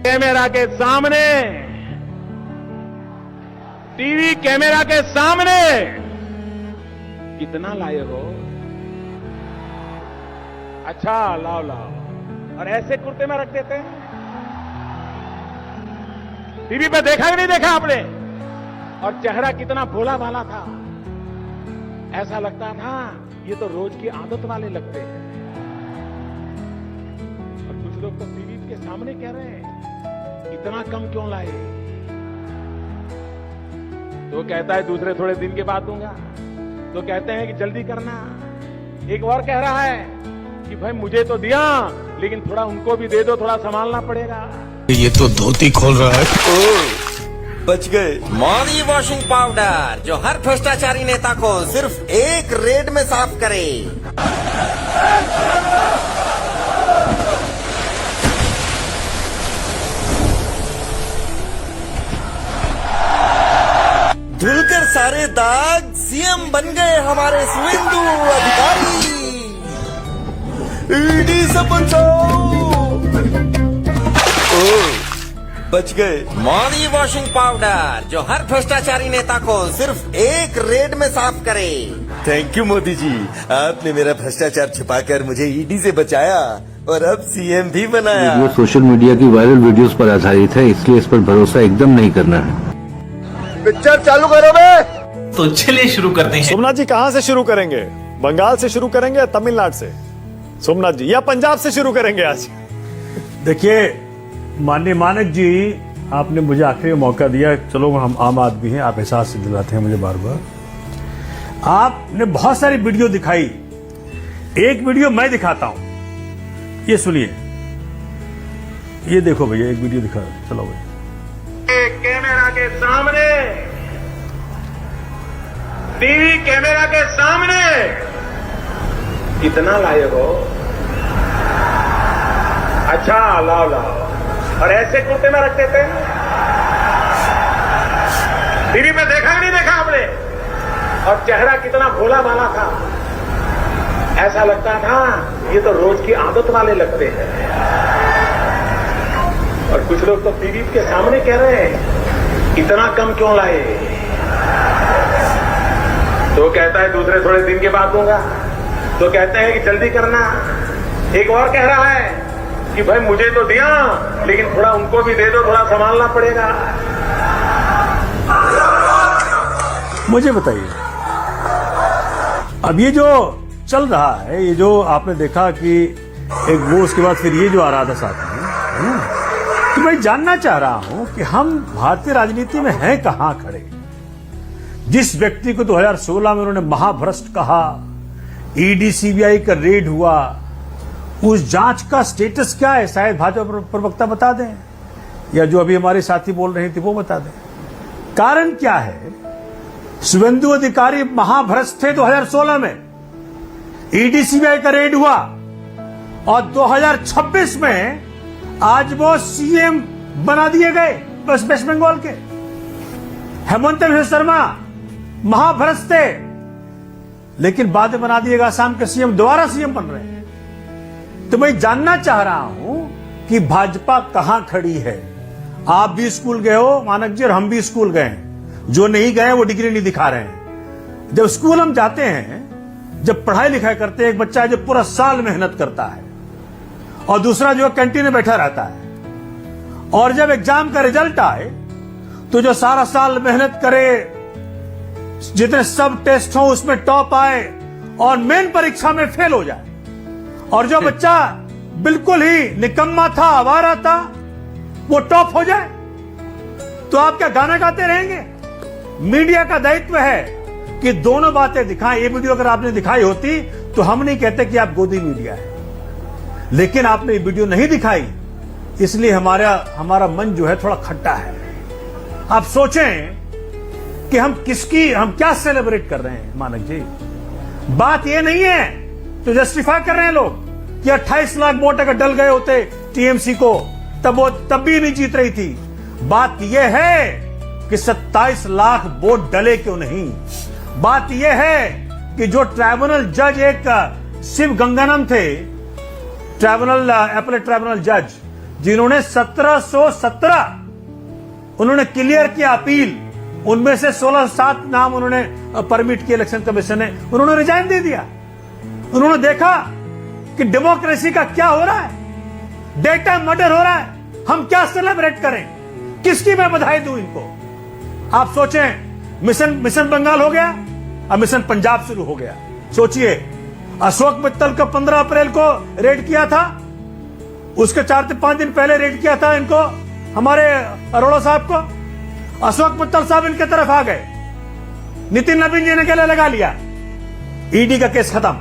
Camera के सामने, TV camera के सामने कितना लाए हो? अच्छा लाओ लाओ, और ऐसे कुर्ते में रख देते हैं। टीवी पे देखा कि नहीं देखा आपने? और चेहरा कितना भोला भाला था, ऐसा लगता था ये तो रोज की आदत वाले लगते हैं। और कुछ लोग तो टीवी के सामने कह रहे हैं इतना कम क्यों लाए? तो कहता है दूसरे थोड़े दिन के बाद दूंगा, तो कहते हैं कि जल्दी करना। एक और कह रहा है कि भाई मुझे तो दिया, लेकिन थोड़ा उनको भी दे दो, थोड़ा संभालना पड़ेगा। ये तो धोती खोल रहा है। बच गए। मॉडी वॉशिंग पाउडर जो हर भ्रष्टाचारी नेता को सिर्फ एक रेड में साफ करे। धुलकर सारे दाग, सीएम बन गए हमारे शुभेंदु अधिकारी। ईडी से बचाओ। बच गए। मॉडी वॉशिंग पाउडर जो हर भ्रष्टाचारी नेता को सिर्फ एक रेड में साफ करे। थैंक यू मोदी जी, आपने मेरा भ्रष्टाचार छिपाकर मुझे ईडी से बचाया और अब सीएम भी बनाया। वीडियो सोशल मीडिया की वायरल वीडियोस पर आधारित है, इसलिए इस पर भरोसा एकदम नहीं करना है। पिक्चर चालू करो बे। तो चलिए शुरू करते हैं। सोमनाथ जी कहां से शुरू करेंगे? बंगाल से शुरू करेंगे या तमिलनाडु से? सोमनाथ जी, या पंजाब से शुरू करेंगे आज? देखिए माननीय मानक जी, आपने मुझे आखिरी मौका दिया। चलो हम आम आदमी हैं, आप एहसास से दिलाते हैं मुझे बार बार। आपने बहुत सारी वीडियो दिखाई, एक वीडियो मैं दिखाता हूं, ये सुनिए। ये देखो भैया, एक वीडियो दिखा। चलो भैया, कैमरा के सामने, टीवी कैमरा के सामने कितना लाए हो? अच्छा लाओ लाओ, और ऐसे कुर्ते में रख देते हैं। टीवी पे देखा कि नहीं देखा आपने? और चेहरा कितना भोला भाला था, ऐसा लगता था ये तो रोज की आदत वाले लगते हैं। और कुछ लोग तो टीवी के सामने कह रहे हैं इतना कम क्यों लाए? तो कहता है दूसरे थोड़े दिन के बाद दूंगा, तो कहते हैं कि जल्दी करना। एक और कह रहा है कि भाई मुझे तो दिया, लेकिन थोड़ा उनको भी दे दो, थोड़ा संभालना पड़ेगा। मुझे बताइए, अब ये जो चल रहा है, ये जो आपने देखा कि एक वो, उसके बाद फिर ये जो आ रहा था साथ में, है ना? तो मैं जानना चाह रहा हूं कि हम भारतीय राजनीति में हैं कहां खड़े। जिस व्यक्ति को 2016 में उन्होंने महाभ्रष्ट कहा, ईडी सीबीआई का रेड हुआ, उस जांच का स्टेटस क्या है? शायद भाजपा प्रवक्ता बता दें, या जो अभी हमारे साथी बोल रहे थे वो बता दें। कारण क्या है? शुभेंदु अधिकारी महाभ्रष्ट थे 2016 में, ईडी सीबीआई का रेड हुआ, और 2026 में आज वो सीएम बना दिए गए वेस्ट बंगाल के। हेमंत बिस्वा शर्मा महाभ्रष्ट थे, लेकिन बाद में बना दिएगा असम के सीएम, दोबारा सीएम बन रहे हैं। तो मैं जानना चाह रहा हूं कि भाजपा कहां खड़ी है। आप भी स्कूल गए हो मानक जी, और हम भी स्कूल गए हैं। जो नहीं गए वो डिग्री नहीं दिखा रहे हैं। जब स्कूल हम जाते हैं, जब पढ़ाई लिखाई करते हैं, एक बच्चा जो पूरा साल मेहनत करता है और दूसरा जो कैंटीन में बैठा रहता है, और जब एग्जाम का रिजल्ट आए तो जो सारा साल मेहनत करे, जितने सब टेस्ट हो उसमें टॉप आए, और मेन परीक्षा में फेल हो जाए, और जो बच्चा बिल्कुल ही निकम्मा था, आवारा था, वो टॉप हो जाए, तो आप क्या गाना गाते रहेंगे? मीडिया का दायित्व है कि दोनों बातें दिखाएं। ये वीडियो अगर आपने दिखाई होती तो हम नहीं कहते कि आप गोदी मीडिया है, लेकिन आपने ये वीडियो नहीं दिखाई, इसलिए हमारा मन जो है थोड़ा खट्टा है। आप सोचें कि हम क्या सेलिब्रेट कर रहे हैं मानक जी। बात ये नहीं है तो जस्टिफाई कर रहे हैं लोग कि 28 लाख वोट अगर डल गए होते टीएमसी को, तब भी नहीं जीत रही थी। बात यह है कि 27 लाख वोट डले क्यों नहीं। बात यह है कि जो ट्राइब्यूनल जज एक शिव गंगानम थे, अपने ट्राइब्यूनल जज, जिन्होंने 1717 उन्होंने क्लियर किया अपील, उनमें से 16-7 नाम उन्होंने परमिट किए इलेक्शन कमीशन ने, उन्होंने रिजाइन दे दिया। उन्होंने देखा कि डेमोक्रेसी का क्या हो रहा है, डेटा मर्डर हो रहा है, हम क्या सेलिब्रेट करें, किसकी मैं बधाई दूं इनको। आप सोचें, मिशन बंगाल हो गया, अब मिशन पंजाब शुरू हो गया। सोचिए, अशोक मित्तल को 15 अप्रैल को रेड किया था, उसके 4 से 5 दिन पहले रेड किया था इनको, हमारे अरोड़ा साहब को। अशोक मित्तल साहब इनके तरफ आ गए, नितिन नवीन जी ने गले लगा लिया, ईडी का केस खत्म।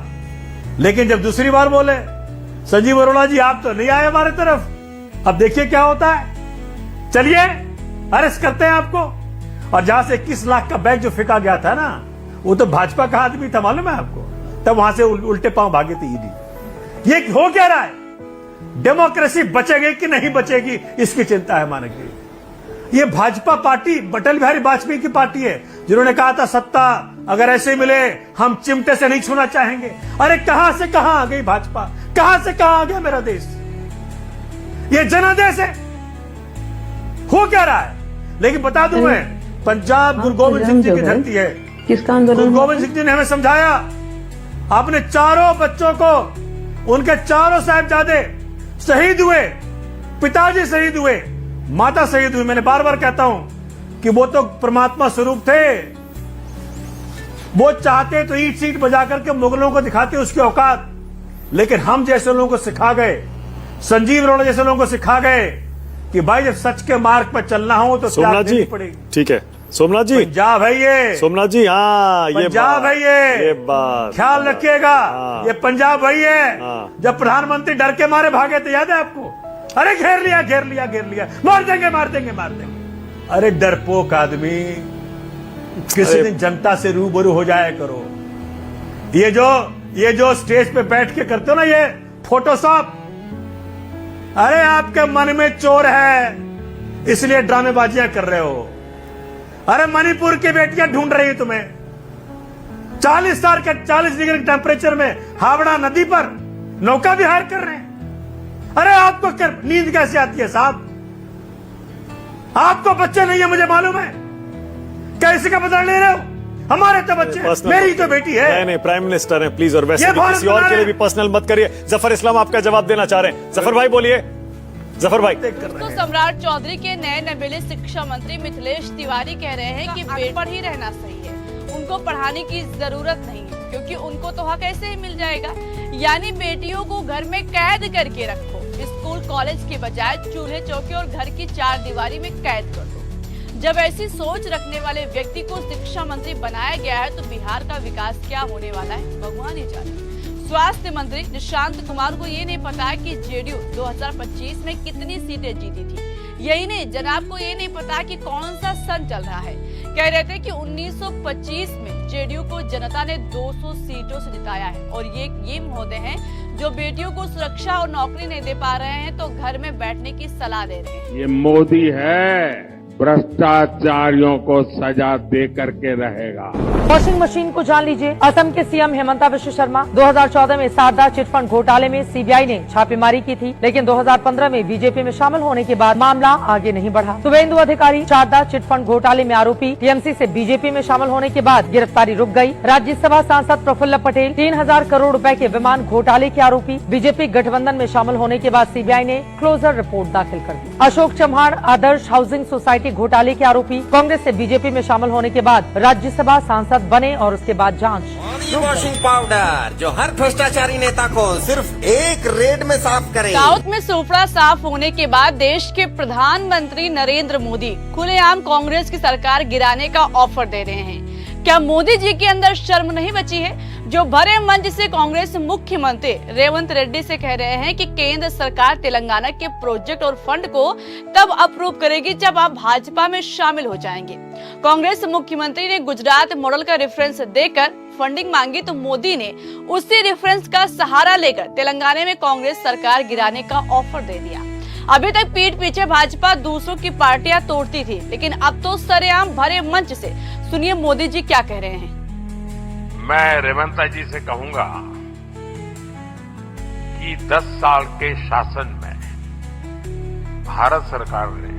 लेकिन जब दूसरी बार बोले, संजीव अरोड़ा जी आप तो नहीं आए हमारे तरफ, अब देखिए क्या होता है, चलिए अरेस्ट करते हैं आपको। और जहां से 21 लाख का बैग जो फेंका गया था ना, वो तो भाजपा का आदमी था, मालूम है आपको, तब वहां से उल्टे पांव भागे थे ईडी। ये हो क्या रहा है, डेमोक्रेसी बचेगी कि नहीं बचेगी, इसकी चिंता है माने की। ये भाजपा पार्टी अटल बिहारी वाजपेयी की पार्टी है, जिन्होंने कहा था सत्ता अगर ऐसे मिले हम चिमटे से नहीं छूना चाहेंगे। अरे कहां से कहां आ गई भाजपा, कहां से कहां आ गया मेरा देश। ये जनादेश है, हो क्या रहा है। लेकिन बता दूं मैं, पंजाब गुरु गोविंद सिंह जी की धरती है। किसका आंदोलन? गुरु गोविंद सिंह जी ने हमें समझाया, आपने चारों बच्चों को, उनके चारों साहिबजादे शहीद हुए, पिताजी शहीद हुए, माता शहीद हुई। मैंने बार बार कहता हूं कि वो तो परमात्मा स्वरूप थे, वो चाहते तो ईट सीट बजा करके मुगलों को दिखाते उसकी औकात। लेकिन हम जैसे लोगों को सिखा गए, संजीव अरोड़ा जैसे लोगों को सिखा गए कि भाई जब सच के मार्ग पर चलना हो तो सोमनाथ जी, ठीक है सोमनाथ जी, पंजाब है ये, सोमनाथ जी, हाँ ये पंजाब है ये बात ख्याल रखिएगा, ये पंजाब है ये। हाँ। जब प्रधानमंत्री डर के मारे भागे थे, याद है आपको, अरे घेर लिया घेर लिया घेर लिया, मार देंगे मार देंगे मार देंगे। अरे डरपोक आदमी, किसी दिन जनता से रूबरू हो जाया करो। ये जो स्टेज पे बैठ के करते हो ना ये फोटोशॉप, अरे आपके मन में चोर है इसलिए ड्रामेबाजियां कर रहे हो। अरे मणिपुर की बेटियां ढूंढ रही है तुम्हें, 40 डिग्री टेम्परेचर में हावड़ा नदी पर नौका विहार कर रहे हैं। अरे आपको नींद कैसे आती है साहब, आपको बच्चे नहीं है मुझे मालूम है, कैसे का बदला ले रहे हो। हमारे तो बच्चे, मेरी तो बेटी है। नहीं प्राइम मिनिस्टर है प्लीज, और वैसे भी किसी और के लिए भी पर्सनल मत करिए। जफर इस्लाम आपका जवाब देना चाह रहे हैं, जफर भाई बोलिए। जफर भाई, तो सम्राट चौधरी के नए नवेले शिक्षा मंत्री मिथिलेश तिवारी कह रहे हैं कि बेटी पर ही रहना सही है, उनको पढ़ाने की जरूरत नहीं है क्योंकि उनको तो हक ऐसे ही मिल जाएगा। यानी बेटियों को घर में कैद करके रखो, स्कूल कॉलेज के बजाय चूल्हे चौके और घर की 4 दीवारी में कैद कर दो। जब ऐसी सोच रखने वाले व्यक्ति को शिक्षा मंत्री बनाया गया है तो बिहार का विकास क्या होने वाला है भगवान ही जाने। स्वास्थ्य मंत्री निशांत कुमार को ये नहीं पता है कि जेडीयू 2025 में कितनी सीटें जीती थी। यही नहीं, जनाब को ये नहीं पता कि कौन सा सन चल रहा है। कह रहे थे कि 1925 में जेडीयू को जनता ने 200 सीटों से जिताया है और ये महोदय हैं जो बेटियों को सुरक्षा और नौकरी नहीं दे पा रहे हैं तो घर में बैठने की सलाह दे रहे हैं। ये मोदी है, भ्रष्टाचारियों को सजा दे करके रहेगा। वॉशिंग मशीन को जान लीजिए। असम के सीएम हेमंता बिश्व शर्मा 2014 में शारदा चिटफंड घोटाले में सीबीआई ने छापेमारी की थी, लेकिन 2015 में बीजेपी में शामिल होने के बाद मामला आगे नहीं बढ़ा। शुभेंदु अधिकारी शारदा चिटफंड घोटाले में आरोपी, टीएमसी से बीजेपी में शामिल होने के बाद गिरफ्तारी रुक गई। राज्यसभा सांसद प्रफुल्ल पटेल 3000 करोड़ रुपए के विमान घोटाले के आरोपी, बीजेपी गठबंधन में शामिल होने के बाद सीबीआई ने क्लोजर रिपोर्ट दाखिल कर दी। अशोक चव्हाण आदर्श हाउसिंग सोसाइटी घोटाले के आरोपी, कांग्रेस से बीजेपी में शामिल होने के बाद राज्यसभा सांसद बने और उसके बाद जांच। वॉशिंग पाउडर जो हर भ्रष्टाचारी नेता को सिर्फ एक रेड में साफ करे। साउथ में सूफड़ा साफ होने के बाद देश के प्रधानमंत्री नरेंद्र मोदी खुलेआम कांग्रेस की सरकार गिराने का ऑफर दे रहे हैं। क्या मोदी जी के अंदर शर्म नहीं बची है, जो भरे मंच से कांग्रेस मुख्यमंत्री रेवंत रेड्डी से कह रहे हैं कि केंद्र सरकार तेलंगाना के प्रोजेक्ट और फंड को तब अप्रूव करेगी जब आप भाजपा में शामिल हो जाएंगे। कांग्रेस मुख्यमंत्री ने गुजरात मॉडल का रेफरेंस देकर फंडिंग मांगी तो मोदी ने उसी रेफरेंस का सहारा लेकर तेलंगाना में कांग्रेस सरकार गिराने का ऑफर दे दिया। अभी तक पीठ पीछे भाजपा दूसरों की पार्टियां तोड़ती थी, लेकिन अब तो सरेआम भरे मंच से सुनिए मोदी जी क्या कह रहे हैं। मैं रेवंत जी से कहूंगा कि 10 साल के शासन में भारत सरकार ने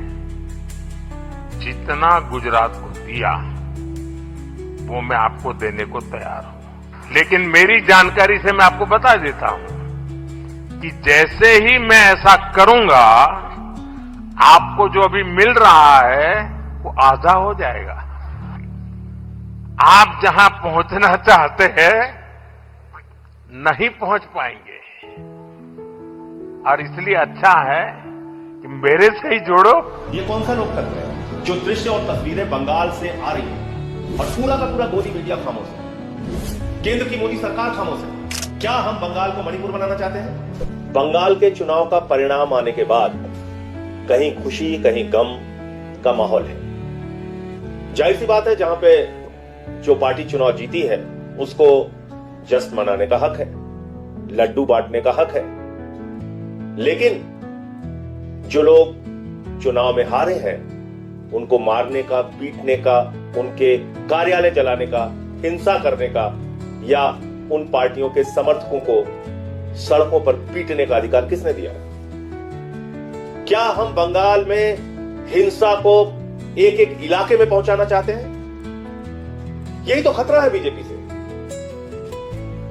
जितना गुजरात को दिया वो मैं आपको देने को तैयार हूं, लेकिन मेरी जानकारी से मैं आपको बता देता हूं कि जैसे ही मैं ऐसा करूंगा आपको जो अभी मिल रहा है वो आधा हो जाएगा। आप जहां पहुंचना चाहते हैं नहीं पहुंच पाएंगे, और इसलिए अच्छा है कि मेरे से ही जोड़ो। ये कौन सा लोकतंत्र है जो दृश्य और तस्वीरें बंगाल से आ रही है और पूरा का पूरा गोदी मीडिया खामोश है, केंद्र की मोदी सरकार खामोश है। क्या हम बंगाल को मणिपुर बनाना चाहते हैं? बंगाल के चुनाव का परिणाम आने के बाद कहीं खुशी कहीं गम का माहौल है। जाहिर सी बात है, जहां पे जो पार्टी चुनाव जीती है उसको जश्न मनाने का हक है, लड्डू बांटने का हक है, लेकिन जो लोग चुनाव में हारे हैं उनको मारने का, पीटने का, उनके कार्यालय जलाने का, हिंसा करने का या उन पार्टियों के समर्थकों को सड़कों पर पीटने का अधिकार किसने दिया? क्या हम बंगाल में हिंसा को एक एक इलाके में पहुंचाना चाहते हैं? यही तो खतरा है बीजेपी से।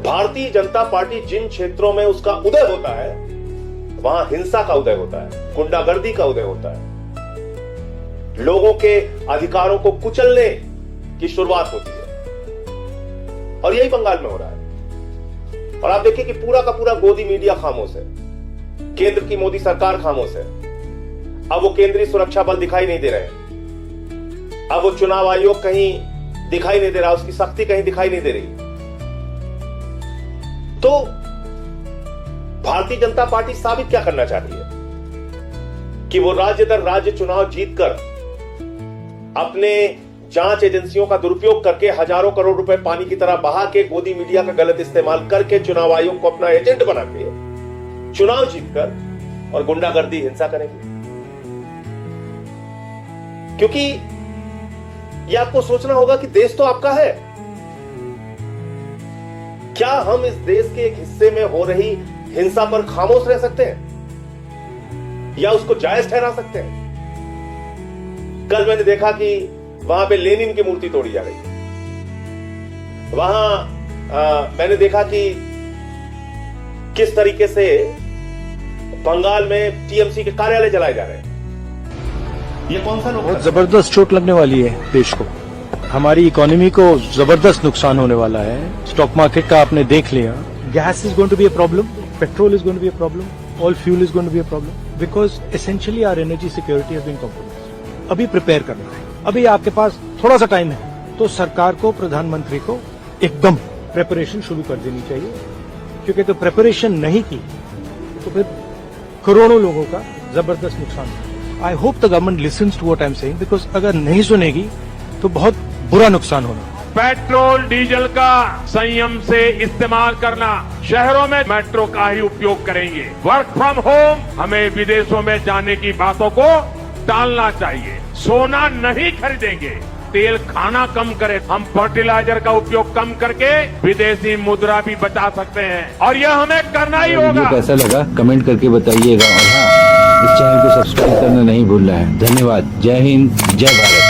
भारतीय जनता पार्टी जिन क्षेत्रों में उसका उदय होता है वहां हिंसा का उदय होता है, गुंडागर्दी का उदय होता है, लोगों के अधिकारों को कुचलने की शुरुआत होती है, और यही बंगाल में हो रहा है। और आप देखिए कि पूरा का पूरा गोदी मीडिया खामोश है, केंद्र की मोदी सरकार खामोश है। अब वो केंद्रीय सुरक्षा बल दिखाई नहीं दे रहे, अब वो चुनाव आयोग कहीं दिखाई नहीं दे रहा, उसकी सख्ती कहीं दिखाई नहीं दे रही। तो भारतीय जनता पार्टी साबित क्या करना चाहती है कि वो राज्य दर राज्य चुनाव जीतकर अपने जांच एजेंसियों का दुरुपयोग करके हजारों करोड़ रुपए पानी की तरह बहा के गोदी मीडिया का गलत इस्तेमाल करके चुनाव आयोग को अपना एजेंट बना के चुनाव जीतकर और गुंडागर्दी हिंसा करेंगे। क्योंकि यह आपको सोचना होगा कि देश तो आपका है। क्या हम इस देश के एक हिस्से में हो रही हिंसा पर खामोश रह सकते हैं या उसको जायज ठहरा सकते हैं? कल मैंने देखा कि वहां पे लेनिन की मूर्ति तोड़ी जा रही है। वहां मैंने देखा कि किस तरीके से बंगाल में टीएमसी के कार्यालय जलाए जा रहे हैं। ये कौन सा लोग? बहुत जबरदस्त चोट लगने वाली है देश को, हमारी इकोनॉमी को जबरदस्त नुकसान होने वाला है। स्टॉक मार्केट का आपने देख लिया, gas is going to be a problem, petrol is going to be a problem, all fuel is going to be a problem, because essentially our energy security has been compromised. अभी prepare करना है, अभी आपके पास थोड़ा सा time है, तो सरकार को, प्रधानमंत्री को एकदम प्रिपरेशन शुरू कर देनी चाहिए, क्योंकि तो प्रिपरेशन नहीं की तो फिर करोड़ों लोगों का जबरदस्त नुकसान होगा। I hope the government listens to what I am saying, because अगर नहीं सुनेगी तो बहुत बुरा नुकसान होना। पेट्रोल डीजल का संयम से इस्तेमाल करना, शहरों में मेट्रो का ही उपयोग करेंगे। वर्क फ्रॉम होम, हमें विदेशों में जाने की बातों को टालना चाहिए। सोना नहीं खरीदेंगे, तेल खाना कम करें, हम फर्टिलाइजर का उपयोग कम करके विदेशी मुद्रा भी बचा सकते हैं, और यह हमें करना ही होगा। वीडियो कैसा लगा कमेंट करके बताइएगा, और हाँ, इस चैनल को सब्सक्राइब करना नहीं भूलना है। धन्यवाद। जय हिंद, जय भारत।